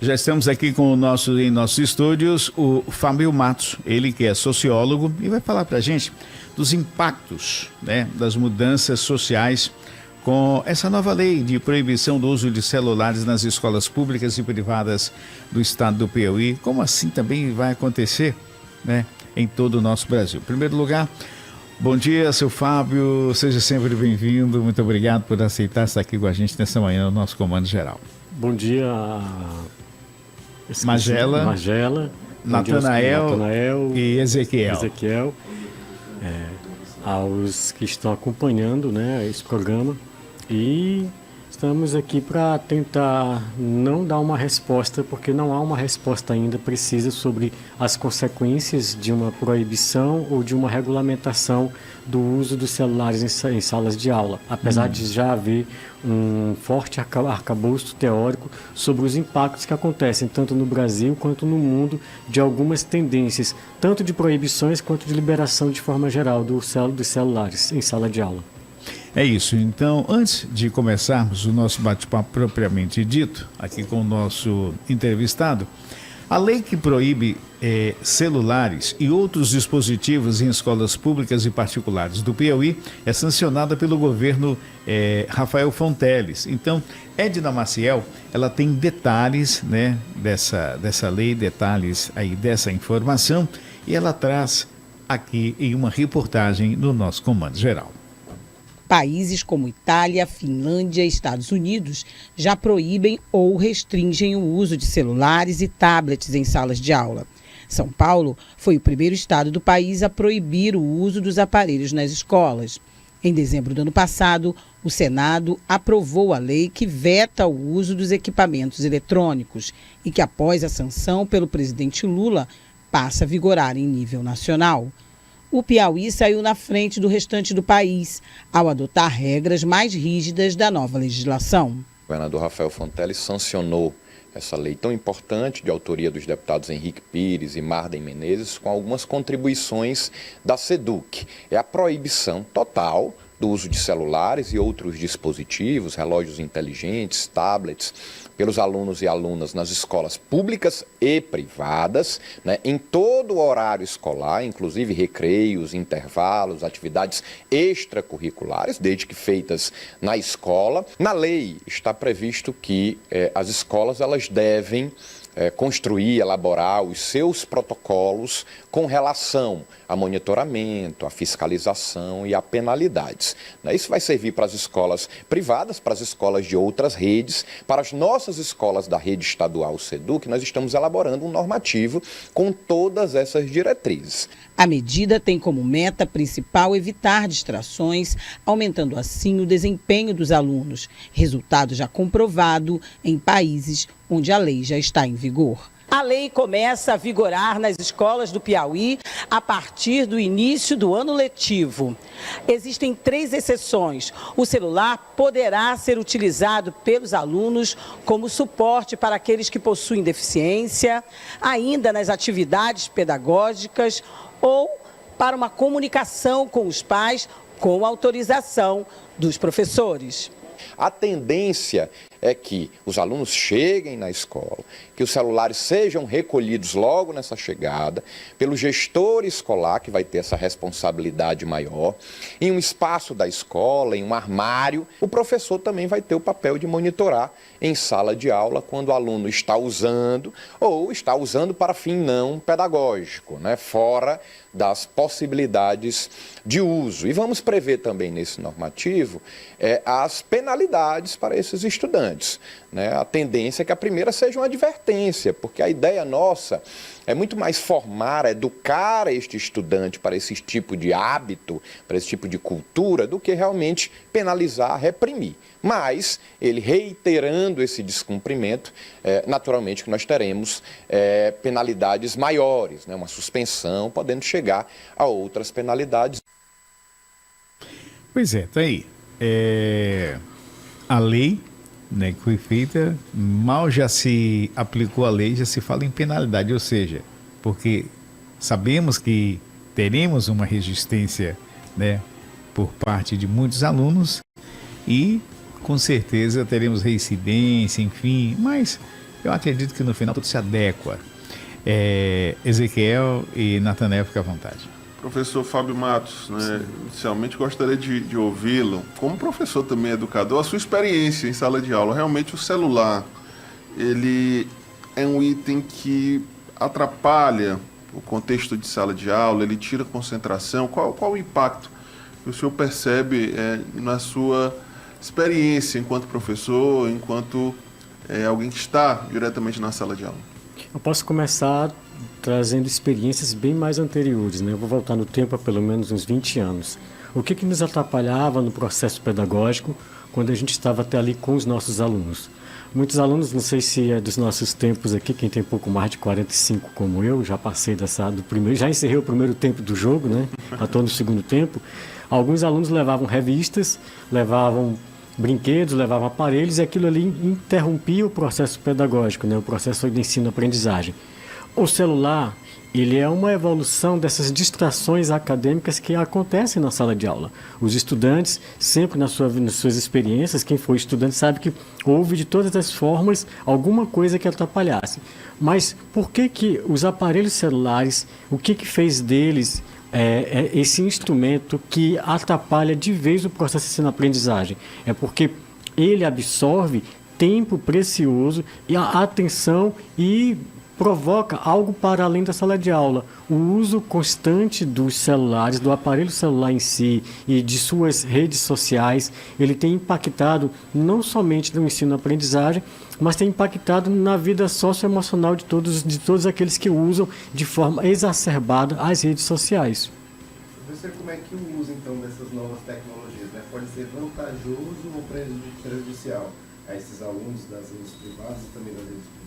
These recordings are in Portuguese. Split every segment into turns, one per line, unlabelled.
Já estamos aqui com em nossos estúdios o Fábio Matos, ele que é sociólogo e vai falar para a gente dos impactos, né, das mudanças sociais com essa nova lei de proibição do uso de celulares nas escolas públicas e privadas do estado do Piauí. Como assim também vai acontecer, né, em todo o nosso Brasil? Em primeiro lugar, bom dia, seu Fábio, seja sempre bem-vindo. Muito obrigado por aceitar estar aqui com a gente nessa manhã no nosso Comando Geral.
Bom dia,
Magela,
Natanael
e
Ezequiel, aos que estão acompanhando, né, esse programa. E estamos aqui para tentar não dar uma resposta, porque não há uma resposta ainda precisa sobre as consequências de uma proibição ou de uma regulamentação do uso dos celulares em salas de aula, apesar de já haver um forte arcabouço teórico sobre os impactos que acontecem tanto no Brasil quanto no mundo de algumas tendências, tanto de proibições quanto de liberação de forma geral dos celulares em sala de aula.
É isso. Então, antes de começarmos o nosso bate-papo propriamente dito, aqui com o nosso entrevistado, a lei que proíbe celulares e outros dispositivos em escolas públicas e particulares do Piauí é sancionada pelo governo Rafael Fonteles. Então, Edna Maciel, ela tem detalhes, né, dessa lei, detalhes aí dessa informação, e ela traz aqui em uma reportagem no nosso Comando Geral.
Países como Itália, Finlândia e Estados Unidos já proíbem ou restringem o uso de celulares e tablets em salas de aula. São Paulo foi o primeiro estado do país a proibir o uso dos aparelhos nas escolas. Em dezembro do ano passado, o Senado aprovou a lei que veta o uso dos equipamentos eletrônicos e que, após a sanção pelo presidente Lula, passa a vigorar em nível nacional. O Piauí saiu na frente do restante do país, ao adotar regras mais rígidas da nova legislação.
O governador Rafael Fonteles sancionou essa lei tão importante, de autoria dos deputados Henrique Pires e Marden Menezes, com algumas contribuições da SEDUC. É a proibição total do uso de celulares e outros dispositivos, relógios inteligentes, tablets, pelos alunos e alunas nas escolas públicas e privadas, né, em todo o horário escolar, inclusive recreios, intervalos, atividades extracurriculares, desde que feitas na escola. Na lei está previsto que as escolas elas devem construir, elaborar os seus protocolos com relação a monitoramento, a fiscalização e a penalidades. Isso vai servir para as escolas privadas, para as escolas de outras redes, para as nossas escolas da rede estadual SEDUC. Nós estamos elaborando um normativo com todas essas diretrizes.
A medida tem como meta principal evitar distrações, aumentando assim o desempenho dos alunos, resultado já comprovado em países onde a lei já está em vigor. A lei começa a vigorar nas escolas do Piauí a partir do início do ano letivo. Existem 3 exceções. O celular poderá ser utilizado pelos alunos como suporte para aqueles que possuem deficiência, ainda nas atividades pedagógicas ou para uma comunicação com os pais com autorização dos professores.
A tendência é que os alunos cheguem na escola, que os celulares sejam recolhidos logo nessa chegada, pelo gestor escolar, que vai ter essa responsabilidade maior, em um espaço da escola, em um armário. O professor também vai ter o papel de monitorar em sala de aula quando o aluno está usando ou está usando para fim não pedagógico, né, fora das possibilidades de uso. E vamos prever também nesse normativo as penalidades para esses estudantes. Né? A tendência é que a primeira seja uma advertência, porque a ideia nossa é muito mais formar, educar este estudante para esse tipo de hábito, para esse tipo de cultura, do que realmente penalizar, reprimir. Mas, ele reiterando esse descumprimento, naturalmente que nós teremos penalidades maiores, né? Uma suspensão, podendo chegar a outras penalidades.
Pois é, tá aí. A lei, né, que foi feita, mal já se aplicou a lei, já se fala em penalidade, ou seja, porque sabemos que teremos uma resistência, né, por parte de muitos alunos e com certeza teremos reincidência, enfim, mas Eu acredito que no final tudo se adequa. Ezequiel e Natanael, fica à vontade.
Professor Fábio Matos, né, inicialmente gostaria de ouvi-lo, como professor também educador, a sua experiência em sala de aula. Realmente o celular, ele é um item que atrapalha o contexto de sala de aula, ele tira concentração. Qual o impacto que o senhor percebe na sua experiência enquanto professor, enquanto alguém que está diretamente na sala de aula?
Eu posso começar trazendo experiências bem mais anteriores, né? Eu vou voltar no tempo há pelo menos uns 20 anos. O que nos atrapalhava no processo pedagógico quando a gente estava até ali com os nossos alunos? Muitos alunos, não sei se é dos nossos tempos aqui, quem tem pouco mais de 45 como eu, já passei do primeiro, já encerrei o primeiro tempo do jogo, né? Já estou no segundo tempo. Alguns alunos levavam revistas, levavam brinquedos, levavam aparelhos, e aquilo ali interrompia o processo pedagógico, né? O processo de ensino-aprendizagem. O celular, ele é uma evolução dessas distrações acadêmicas que acontecem na sala de aula. Os estudantes, sempre nas suas experiências, quem foi estudante sabe que houve de todas as formas alguma coisa que atrapalhasse. Mas por que os aparelhos celulares, o que fez deles esse instrumento que atrapalha de vez o processo de ensino-aprendizagem? É porque ele absorve tempo precioso e a atenção e provoca algo para além da sala de aula. O uso constante dos celulares, do aparelho celular em si e de suas redes sociais, ele tem impactado não somente no ensino-aprendizagem, mas tem impactado na vida socioemocional de todos aqueles que usam de forma exacerbada as redes sociais.
Professor, como é que o uso, então, dessas novas tecnologias, né, pode ser vantajoso ou prejudicial a esses alunos das redes privadas e também das redes públicas?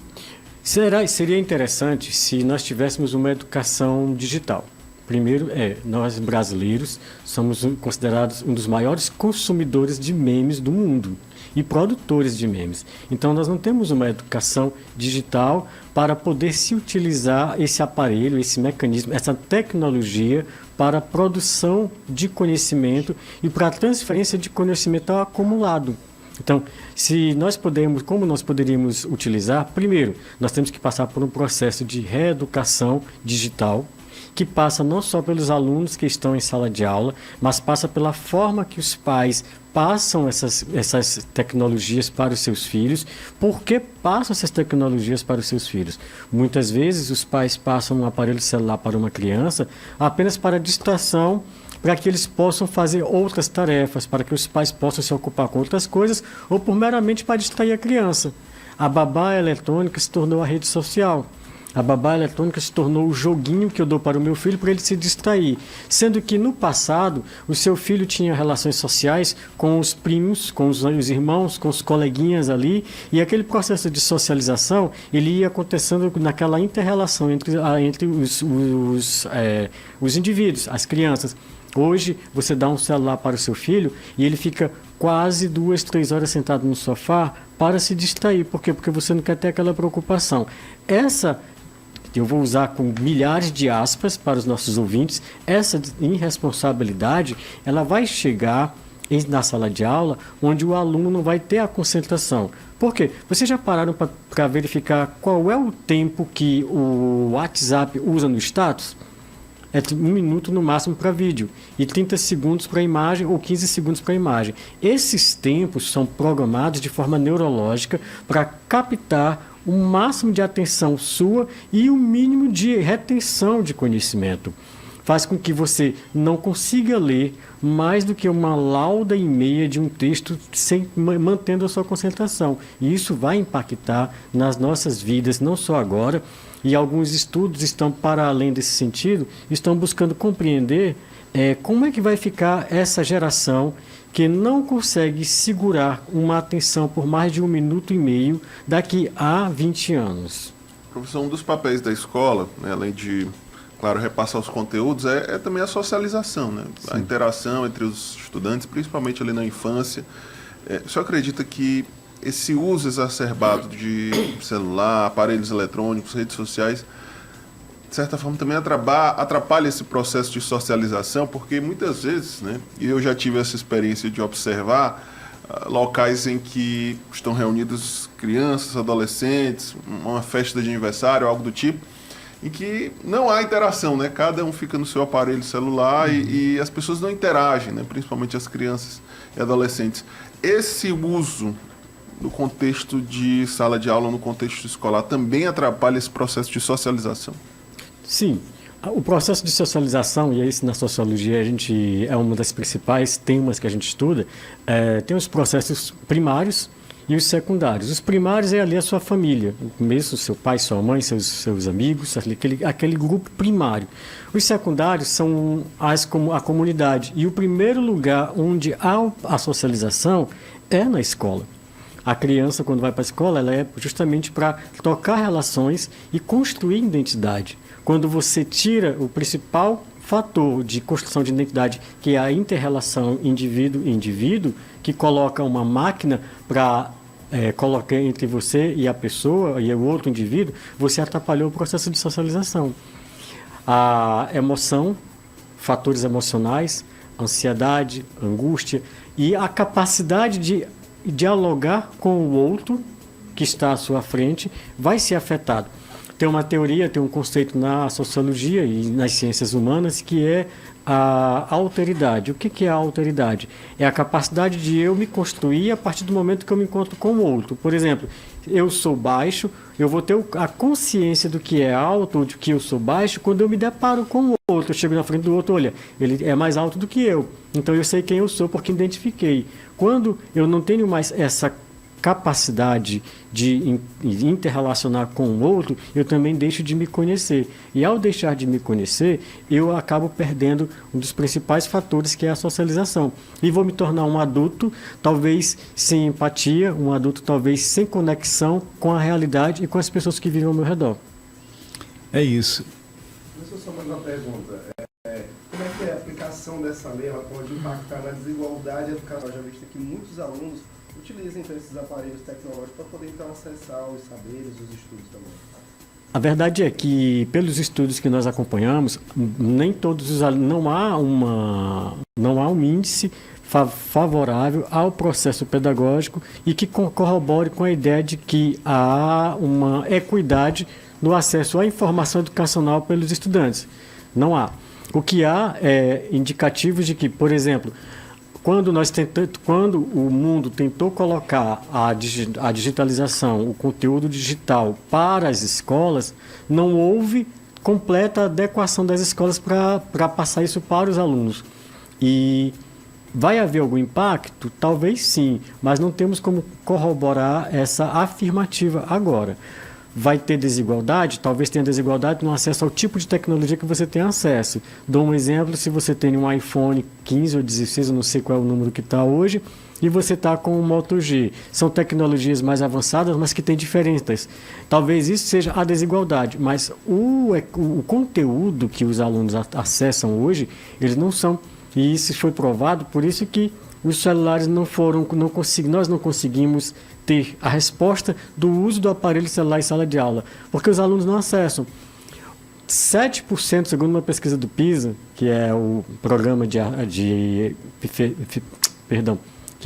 Seria interessante se nós tivéssemos uma educação digital. Primeiro, nós brasileiros somos considerados um dos maiores consumidores de memes do mundo e produtores de memes. Então, nós não temos uma educação digital para poder se utilizar esse aparelho, esse mecanismo, essa tecnologia para a produção de conhecimento e para a transferência de conhecimento acumulado. Então, como nós poderíamos utilizar? Primeiro, nós temos que passar por um processo de reeducação digital, que passa não só pelos alunos que estão em sala de aula, mas passa pela forma que os pais passam essas tecnologias para os seus filhos. Por que passam essas tecnologias para os seus filhos? Muitas vezes os pais passam um aparelho celular para uma criança apenas para distração, para que eles possam fazer outras tarefas, para que os pais possam se ocupar com outras coisas, ou por meramente para distrair a criança. A babá eletrônica se tornou a rede social. A babá eletrônica se tornou o joguinho que eu dou para o meu filho para ele se distrair. Sendo que no passado, o seu filho tinha relações sociais com os primos, com os irmãos, com os coleguinhas ali, e aquele processo de socialização, ele ia acontecendo naquela inter-relação entre os indivíduos, as crianças. Hoje, você dá um celular para o seu filho e ele fica quase 2, 3 horas sentado no sofá para se distrair. Por quê? Porque você não quer ter aquela preocupação. Eu vou usar com milhares de aspas para os nossos ouvintes, essa irresponsabilidade, ela vai chegar na sala de aula, onde o aluno não vai ter a concentração. Por quê? Vocês já pararam para verificar qual é o tempo que o WhatsApp usa no status? É 1 minuto no máximo para vídeo e 30 segundos para imagem ou 15 segundos para imagem. Esses tempos são programados de forma neurológica para captar o máximo de atenção sua e o mínimo de retenção de conhecimento. Faz com que você não consiga ler mais do que uma lauda e meia de um texto mantendo a sua concentração. E isso vai impactar nas nossas vidas, não só agora, e alguns estudos estão para além desse sentido, estão buscando compreender como é que vai ficar essa geração que não consegue segurar uma atenção por mais de 1 minuto e meio daqui a 20 anos.
Professor, um dos papéis da escola, né, além de, claro, repassar os conteúdos, é também a socialização, né? A interação entre os estudantes, principalmente ali na infância. O senhor acredita que esse uso exacerbado de celular, aparelhos eletrônicos, redes sociais, de certa forma também atrapalha esse processo de socialização, porque muitas vezes, né, e eu já tive essa experiência de observar, locais em que estão reunidos crianças, adolescentes, uma festa de aniversário, algo do tipo, em que não há interação, né? Cada um fica no seu aparelho celular e as pessoas não interagem, né? Principalmente as crianças e adolescentes. Esse uso no contexto de sala de aula, no contexto escolar, também atrapalha esse processo de socialização?
Sim. O processo de socialização, e isso na sociologia é uma das principais temas que a gente estuda, tem os processos primários e os secundários. Os primários é ali a sua família, mesmo seu pai, sua mãe, seus amigos, aquele grupo primário. Os secundários são a comunidade. E o primeiro lugar onde há a socialização é na escola. A criança, quando vai para a escola, ela é justamente para tocar relações e construir identidade. Quando você tira o principal fator de construção de identidade, que é a inter-relação indivíduo-indivíduo, que coloca uma máquina para colocar entre você e a pessoa e o outro indivíduo, você atrapalhou o processo de socialização. A emoção, fatores emocionais, ansiedade, angústia e a capacidade de dialogar com o outro que está à sua frente vai ser afetado. Tem uma teoria, tem um conceito na sociologia e nas ciências humanas que é a alteridade. O que é a alteridade? É a capacidade de eu me construir a partir do momento que eu me encontro com o outro. Por exemplo, eu sou baixo, eu vou ter a consciência do que é alto ou de que eu sou baixo quando eu me deparo com o outro. Eu chego na frente do outro, olha, ele é mais alto do que eu. Então eu sei quem eu sou porque identifiquei. Quando eu não tenho mais essa capacidade de interrelacionar com o outro, eu também deixo de me conhecer. E ao deixar de me conhecer, eu acabo perdendo um dos principais fatores, que é a socialização. E vou me tornar um adulto, talvez sem empatia, um adulto talvez sem conexão com a realidade e com as pessoas que vivem ao meu redor.
É isso.
Deixa eu só mais uma pergunta. Como é que a aplicação dessa lei ela pode impactar na desigualdade educacional? Já visto que muitos alunos utilizam então esses aparelhos tecnológicos para poder então acessar os saberes, os estudos também.
A verdade é que, pelos estudos que nós acompanhamos, nem todos os alunos, não há um índice favorável ao processo pedagógico e que corrobore com a ideia de que há uma equidade no acesso à informação educacional pelos estudantes. Não há. O que há é indicativos de que, por exemplo, quando o mundo tentou colocar a digitalização, o conteúdo digital para as escolas, não houve completa adequação das escolas para passar isso para os alunos. E vai haver algum impacto? Talvez sim, mas não temos como corroborar essa afirmativa agora. Vai ter desigualdade? Talvez tenha desigualdade no acesso ao tipo de tecnologia que você tem acesso. Dou um exemplo, se você tem um iPhone 15 ou 16, eu não sei qual é o número que está hoje, e você está com o Moto G. São tecnologias mais avançadas, mas que têm diferenças. Talvez isso seja a desigualdade, mas o conteúdo que os alunos acessam hoje, eles não são. E isso foi provado, por isso que os celulares nós não conseguimos ter a resposta do uso do aparelho celular em sala de aula, porque os alunos não acessam. 7%, segundo uma pesquisa do PISA, que é o programa que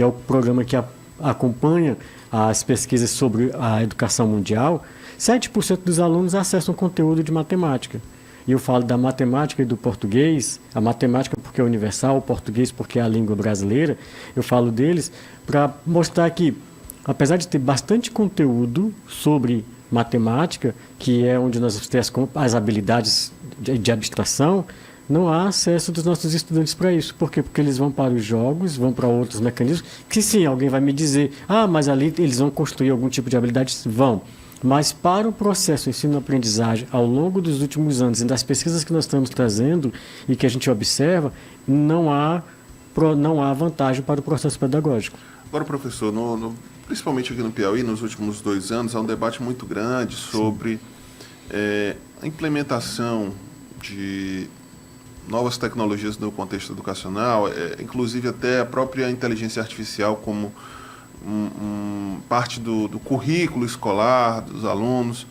é o programa que acompanha as pesquisas sobre a educação mundial, 7% dos alunos acessam conteúdo de matemática. E eu falo da matemática e do português, a matemática porque é universal, o português porque é a língua brasileira, eu falo deles para mostrar que, apesar de ter bastante conteúdo sobre matemática, que é onde nós temos as habilidades de abstração, não há acesso dos nossos estudantes para isso. Por quê? Porque eles vão para os jogos, vão para outros mecanismos, que sim, alguém vai me dizer, mas ali eles vão construir algum tipo de habilidade, vão. Mas para o processo ensino-aprendizagem, ao longo dos últimos anos, e das pesquisas que nós estamos trazendo e que a gente observa, não há vantagem para o processo pedagógico.
Agora, professor, principalmente aqui no Piauí, nos últimos 2 anos, há um debate muito grande sobre a implementação de novas tecnologias no contexto educacional, inclusive até a própria inteligência artificial como parte do currículo escolar dos alunos.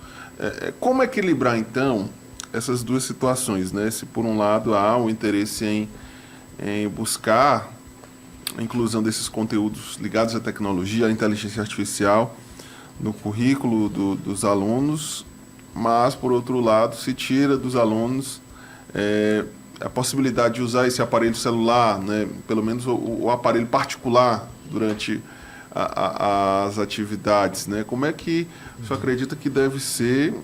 Como equilibrar, então, essas duas situações, né? Se, por um lado, há o interesse em buscar a inclusão desses conteúdos ligados à tecnologia, à inteligência artificial no currículo dos alunos, mas, por outro lado, se tira dos alunos a possibilidade de usar esse aparelho celular, né, pelo menos o aparelho particular, durante as atividades, né? Como é que o senhor acredita que deve ser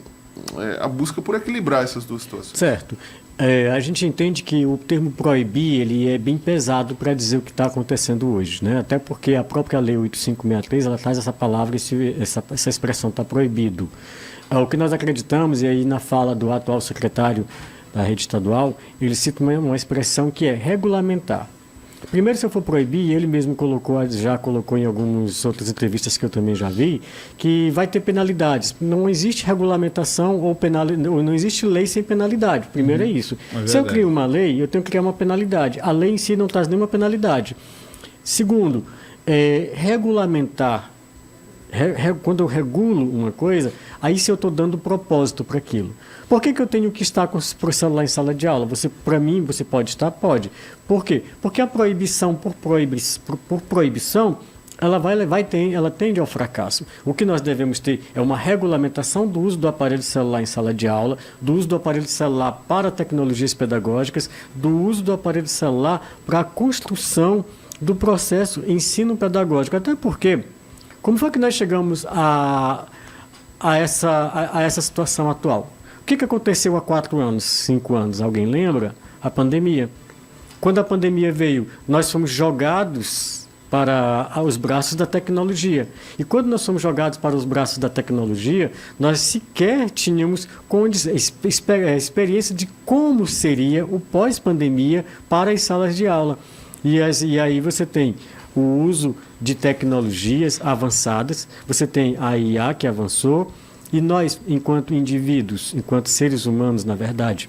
a busca por equilibrar essas duas situações?
Certo. A gente entende que o termo proibir ele é bem pesado para dizer o que está acontecendo hoje, né? Até porque a própria Lei 8563 ela traz essa palavra, essa expressão está proibido. O que nós acreditamos, e aí na fala do atual secretário da rede estadual, ele cita uma expressão que é regulamentar. Primeiro, se eu for proibir, ele mesmo já colocou em algumas outras entrevistas que eu também já vi, que vai ter penalidades. Não existe regulamentação ou não existe lei sem penalidade. Primeiro é isso. Se eu crio uma lei, eu tenho que criar uma penalidade. A lei em si não traz nenhuma penalidade. Segundo, regulamentar. Quando eu regulo uma coisa, aí se eu estou dando propósito para aquilo. Por que eu tenho que estar com o celular em sala de aula? Para mim, você pode estar? Pode. Por quê? Porque a proibição por proibição, ela tende ao fracasso. O que nós devemos ter é uma regulamentação do uso do aparelho celular em sala de aula, do uso do aparelho celular para tecnologias pedagógicas, do uso do aparelho celular para a construção do processo ensino pedagógico. Até porque, como foi que nós chegamos a essa situação atual? O que aconteceu há 4 anos, 5 anos? Alguém lembra? A pandemia. Quando a pandemia veio, nós fomos jogados para os braços da tecnologia. E quando nós fomos jogados para os braços da tecnologia, nós sequer tínhamos experiência de como seria o pós-pandemia para as salas de aula. E aí você tem o uso de tecnologias avançadas, você tem a IA que avançou, e nós, enquanto indivíduos, enquanto seres humanos, na verdade,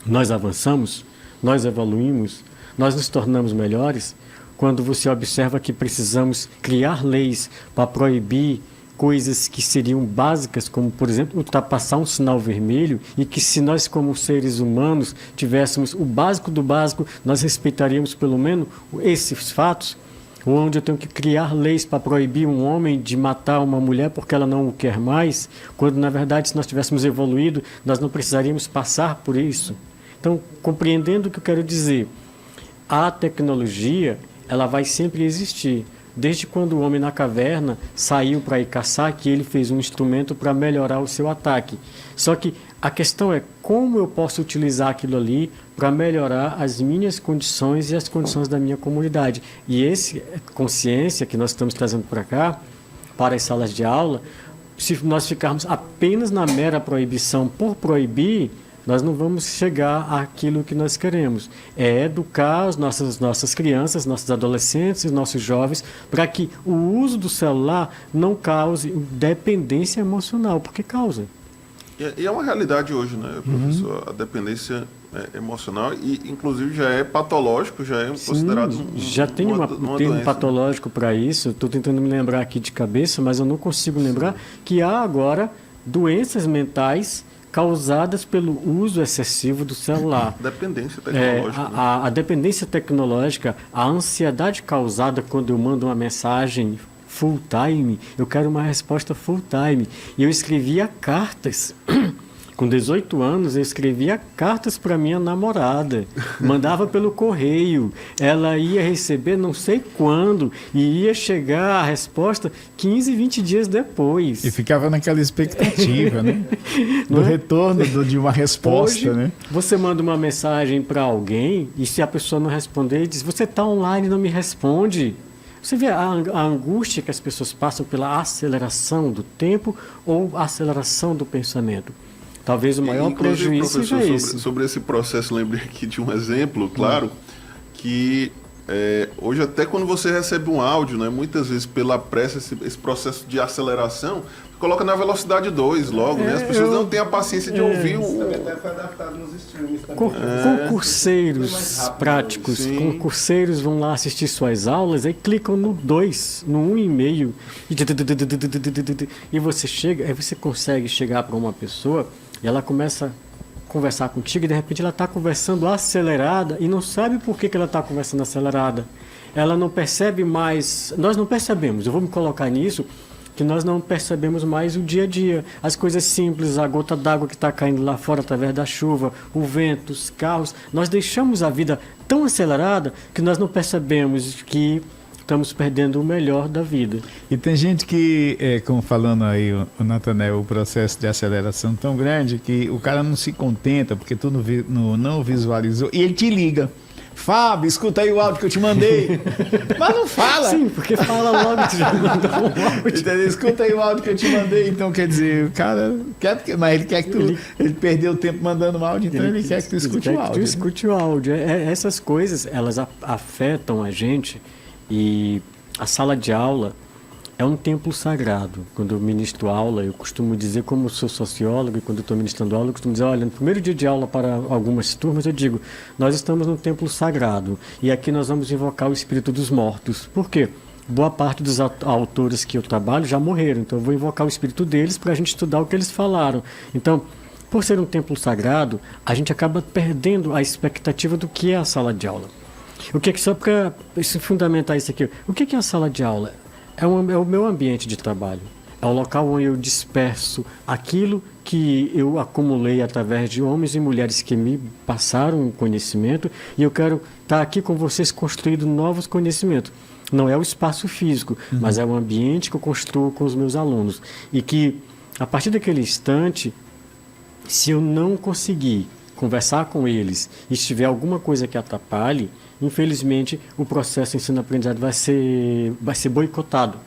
nós avançamos, nós evoluímos, nós nos tornamos melhores quando você observa que precisamos criar leis para proibir coisas que seriam básicas, como, por exemplo, ultrapassar um sinal vermelho, e que se nós, como seres humanos, tivéssemos o básico do básico, nós respeitaríamos pelo menos esses fatos, onde eu tenho que criar leis para proibir um homem de matar uma mulher porque ela não o quer mais, quando, na verdade, se nós tivéssemos evoluído, nós não precisaríamos passar por isso. Então, compreendendo o que eu quero dizer, a tecnologia, ela vai sempre existir. Desde quando o homem na caverna saiu para ir caçar, que ele fez um instrumento para melhorar o seu ataque. Só que a questão é como eu posso utilizar aquilo ali para melhorar as minhas condições e as condições da minha comunidade. E essa consciência que nós estamos trazendo para cá, para as salas de aula, se nós ficarmos apenas na mera proibição por proibir, nós não vamos chegar àquilo que nós queremos. É educar as nossas crianças, nossos adolescentes e nossos jovens para que o uso do celular não cause dependência emocional, porque causa.
E é uma realidade hoje, né, professor? A dependência emocional, e inclusive já é patológico, já é considerado
já tem um termo
doença,
patológico para isso. Estou tentando me lembrar aqui de cabeça, mas eu não consigo lembrar que há agora doenças mentais causadas pelo uso excessivo do celular.
Dependência tecnológica.
A dependência tecnológica, a ansiedade causada quando eu mando uma mensagem full time, eu quero uma resposta full time. E eu escrevia cartas. Com 18 anos, eu escrevia cartas para minha namorada, mandava pelo correio, ela ia receber não sei quando, e ia chegar a resposta 15, 20 dias depois.
E ficava naquela expectativa, né? Do retorno de uma resposta,
hoje,
né?
Você manda uma mensagem para alguém, e se a pessoa não responder, diz, você está online e não me responde. Você vê a angústia que as pessoas passam pela aceleração do tempo ou aceleração do pensamento. Talvez o maior prejuízo seja esse.
Sobre esse processo, lembrei aqui de um exemplo, claro, que hoje até quando você recebe um áudio, né, muitas vezes pela pressa, esse processo de aceleração, coloca na velocidade 2 logo, né? As pessoas não têm a paciência de ouvir o...
Até foi adaptado nos streams também.
Concurseiros práticos, concurseiros vão lá assistir suas aulas, aí clicam no 2, no 1,5, e você chega, aí você consegue chegar para uma pessoa e ela começa a conversar contigo e de repente ela está conversando acelerada e não sabe por que ela está conversando acelerada. ela não percebe mais, nós não percebemos, eu vou me colocar nisso, que nós não percebemos mais o dia a dia, as coisas simples, a gota d'água que está caindo lá fora através da chuva, o vento, os carros. Nós deixamos a vida tão acelerada que nós não percebemos que estamos perdendo o melhor da vida.
E tem gente que, como falando aí o Natanael, o processo de aceleração tão grande que o cara não se contenta porque tu não visualizou e ele te liga. Fábio, escuta aí o áudio que eu te mandei. Mas não fala.
Sim, porque fala logo que tu já mandou um áudio.
Entendeu? Escuta aí o áudio que eu te mandei. Então, quer dizer, o cara quer, mas ele quer que tu... Ele perdeu o tempo mandando um áudio, então ele quer que tu escute o áudio.
Tu escute o áudio. Essas coisas, elas afetam a gente, e a sala de aula é um templo sagrado. Quando eu ministro aula, eu costumo dizer, como sou sociólogo, e quando estou ministrando aula, eu costumo dizer, olha, no primeiro dia de aula para algumas turmas, eu digo, nós estamos num templo sagrado, e aqui nós vamos invocar o espírito dos mortos. Por quê? Boa parte dos autores que eu trabalho já morreram, então eu vou invocar o espírito deles para a gente estudar o que eles falaram. Então, por ser um templo sagrado, a gente acaba perdendo a expectativa do que é a sala de aula. O que só para fundamentar isso aqui, o que é a sala de aula? É o meu ambiente de trabalho. É o local onde eu disperso aquilo que eu acumulei através de homens e mulheres que me passaram conhecimento, e eu quero estar aqui com vocês construindo novos conhecimentos. Não é o espaço físico, mas é o ambiente que eu construo com os meus alunos. E que, a partir daquele instante, se eu não conseguir conversar com eles e se tiver alguma coisa que atrapalhe, infelizmente o processo de ensino-aprendizagem vai ser boicotado.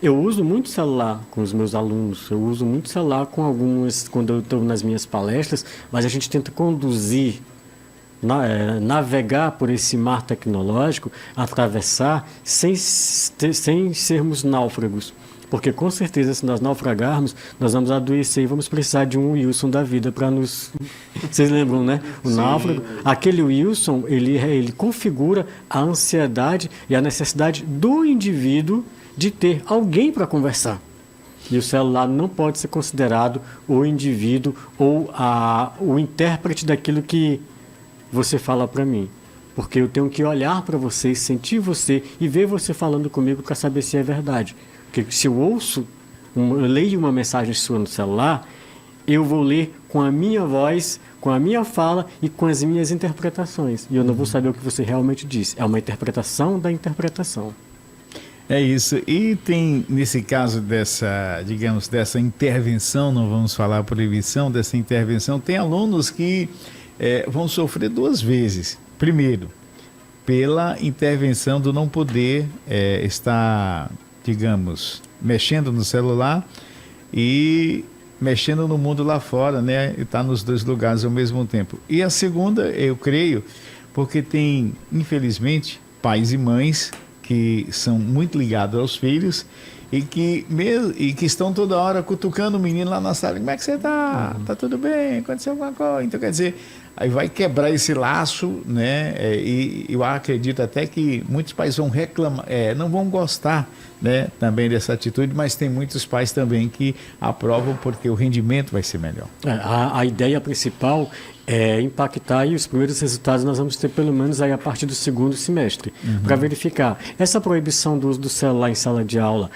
Eu uso muito celular com os meus alunos, eu uso muito celular com algumas, quando eu estou nas minhas palestras, mas a gente tenta conduzir, navegar por esse mar tecnológico, atravessar sem sermos náufragos. Porque, com certeza, se nós naufragarmos, nós vamos adoecer e vamos precisar de um Wilson da vida para nos... Vocês lembram, né? O náufrago. Aquele Wilson, ele configura a ansiedade e a necessidade do indivíduo de ter alguém para conversar. E o celular não pode ser considerado o indivíduo ou o intérprete daquilo que você fala para mim. Porque eu tenho que olhar para você, sentir você e ver você falando comigo para saber se é verdade. Porque se eu leio uma mensagem sua no celular, eu vou ler com a minha voz, com a minha fala e com as minhas interpretações. E eu não vou saber o que você realmente disse. É uma interpretação da interpretação.
É isso. E tem, nesse caso dessa intervenção, não vamos falar proibição, dessa intervenção, tem alunos que vão sofrer duas vezes. Primeiro, pela intervenção do não poder estar, digamos, mexendo no celular e mexendo no mundo lá fora, né? E está nos dois lugares ao mesmo tempo. E a segunda, eu creio, porque tem, infelizmente, pais e mães que são muito ligados aos filhos e que estão toda hora cutucando o menino lá na sala. Como é que você está? Tá tudo bem? Aconteceu alguma coisa? Então, quer dizer, aí vai quebrar esse laço, né? E eu acredito até que muitos pais vão reclamar, não vão gostar, né, também dessa atitude, mas tem muitos pais também que aprovam porque o rendimento vai ser melhor.
A ideia principal é impactar, e os primeiros resultados nós vamos ter pelo menos aí a partir do segundo semestre, para verificar. Essa proibição do uso do celular em sala de aula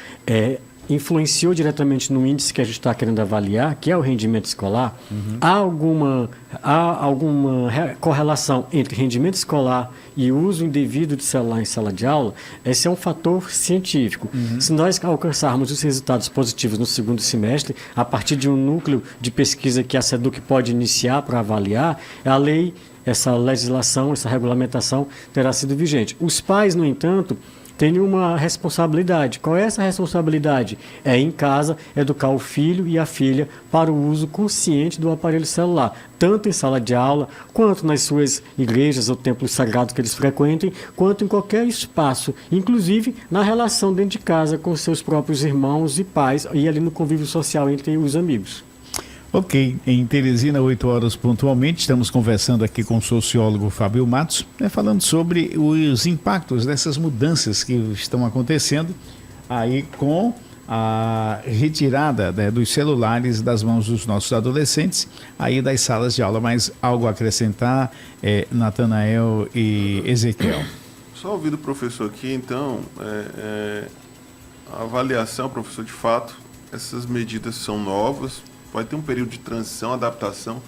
influenciou diretamente no índice que a gente está querendo avaliar, que é o rendimento escolar? Há alguma correlação entre rendimento escolar e o uso indevido de celular em sala de aula? Esse é um fator científico. Se nós alcançarmos os resultados positivos no segundo semestre, a partir de um núcleo de pesquisa que a SEDUC pode iniciar para avaliar, essa legislação, essa regulamentação terá sido vigente. Os pais, no entanto, tem uma responsabilidade. Qual é essa responsabilidade? É em casa educar o filho e a filha para o uso consciente do aparelho celular, tanto em sala de aula, quanto nas suas igrejas ou templos sagrados que eles frequentem, quanto em qualquer espaço, inclusive na relação dentro de casa com seus próprios irmãos e pais e ali no convívio social entre os amigos.
Ok, em Teresina, 8 horas pontualmente, estamos conversando aqui com o sociólogo Fábio Matos, falando sobre os impactos dessas mudanças que estão acontecendo aí com a retirada, né, dos celulares das mãos dos nossos adolescentes, aí das salas de aula. Mas algo a acrescentar, Natanael e Ezequiel?
Só ouvindo o professor aqui, então, a avaliação, professor, de fato, essas medidas são novas, vai ter um período de transição, adaptação.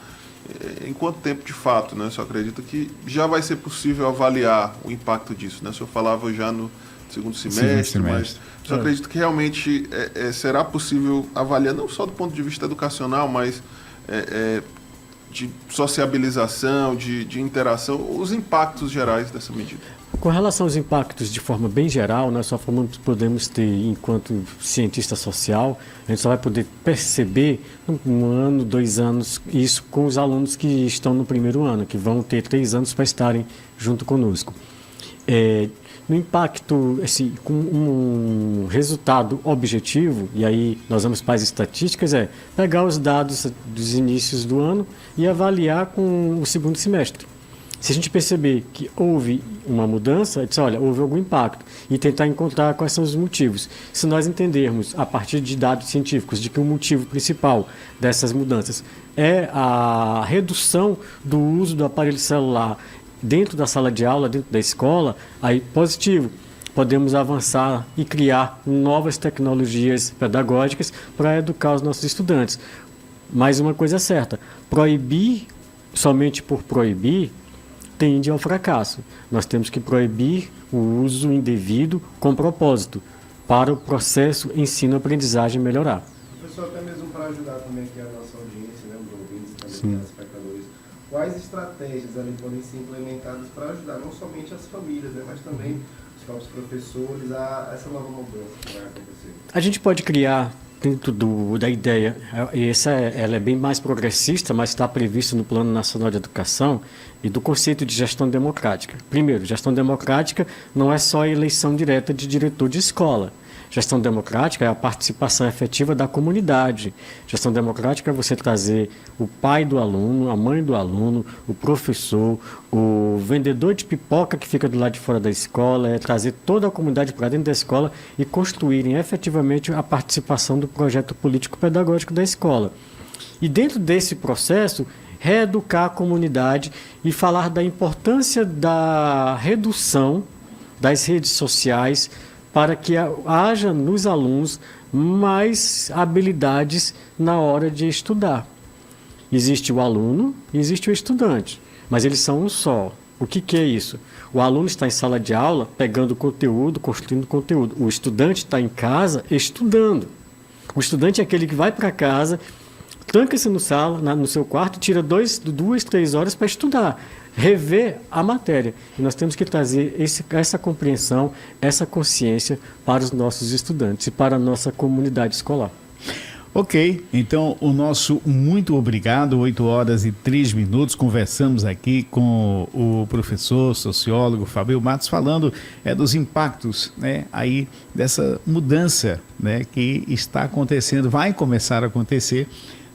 Em quanto tempo, de fato, né? O senhor acredita que já vai ser possível avaliar o impacto disso, né? O senhor falava já no segundo semestre, mas o senhor acredita que realmente será possível avaliar, não só do ponto de vista educacional, mas de sociabilização, de interação, os impactos gerais dessa medida?
Com relação aos impactos de forma bem geral, nós só podemos ter, enquanto cientista social, a gente só vai poder perceber um ano, 2 anos, isso com os alunos que estão no primeiro ano, que vão ter 3 anos para estarem junto conosco. No impacto, assim, com um resultado objetivo, e aí nós vamos para as estatísticas, pegar os dados dos inícios do ano e avaliar com o segundo semestre. Se a gente perceber que houve uma mudança, diz, olha, houve algum impacto, e tentar encontrar quais são os motivos. Se nós entendermos, a partir de dados científicos, de que o motivo principal dessas mudanças é a redução do uso do aparelho celular dentro da sala de aula, dentro da escola, aí positivo. Podemos avançar e criar novas tecnologias pedagógicas para educar os nossos estudantes. Mas uma coisa é certa, proibir somente por proibir tende ao fracasso. Nós temos que proibir o uso indevido com propósito, para o processo ensino-aprendizagem melhorar.
Professor, até mesmo para ajudar também aqui a nossa audiência, né, os ouvintes, também os espectadores, quais estratégias ali podem ser implementadas para ajudar não somente as famílias, né, mas também os próprios professores a essa nova mudança que vai acontecer?
A gente pode criar, dentro da ideia, ela é bem mais progressista, mas está prevista no Plano Nacional de Educação e do conceito de gestão democrática. Primeiro, gestão democrática não é só a eleição direta de diretor de escola. Gestão democrática é a participação efetiva da comunidade. Gestão democrática é você trazer o pai do aluno, a mãe do aluno, o professor, o vendedor de pipoca que fica do lado de fora da escola, é trazer toda a comunidade para dentro da escola e construírem efetivamente a participação do projeto político-pedagógico da escola. E dentro desse processo, reeducar a comunidade e falar da importância da redução das redes sociais para que haja nos alunos mais habilidades na hora de estudar. Existe o aluno e existe o estudante, mas eles são um só. O que é isso? O aluno está em sala de aula pegando conteúdo, construindo conteúdo. O estudante está em casa estudando. O estudante é aquele que vai para casa, tranca-se no seu quarto, tira 2, 3 horas para estudar, rever a matéria. E nós temos que trazer essa compreensão, essa consciência para os nossos estudantes e para a nossa comunidade escolar.
Ok, então o nosso muito obrigado, 8h03, conversamos aqui com o professor, sociólogo Fábio Matos, falando dos impactos, né, aí dessa mudança, né, que está acontecendo, vai começar a acontecer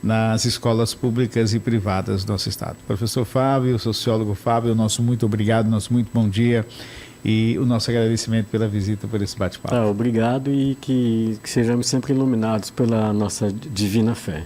nas escolas públicas e privadas do nosso estado. Professor Fábio, sociólogo Fábio, nosso muito obrigado, nosso muito bom dia e o nosso agradecimento pela visita, por esse bate-papo.
Obrigado e que sejamos sempre iluminados pela nossa divina fé.